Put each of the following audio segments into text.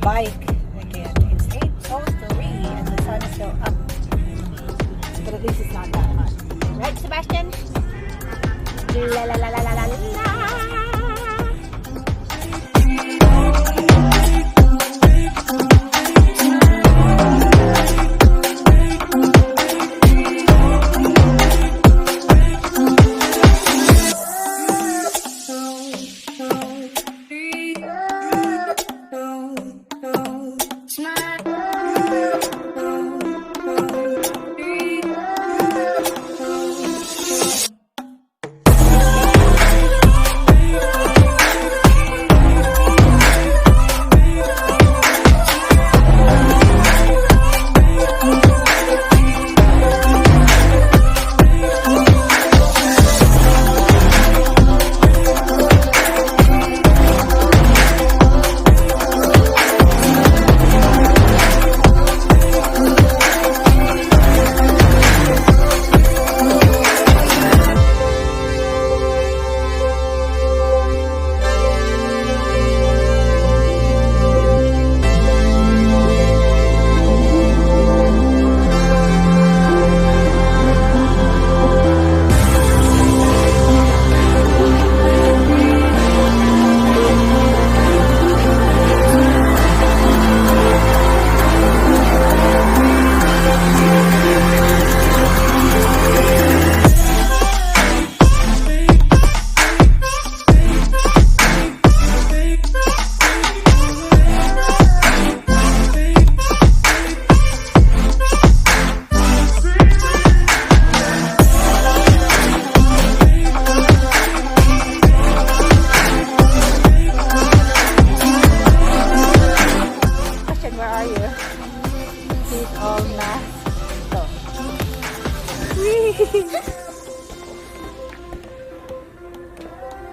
bike again. It's 8:03 and the sun is still up. But at least it's not that hot. Right, Sebastian? La la la la la la la.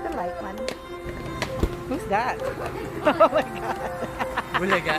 The light one. Who's that? Oh my god. Bulaga.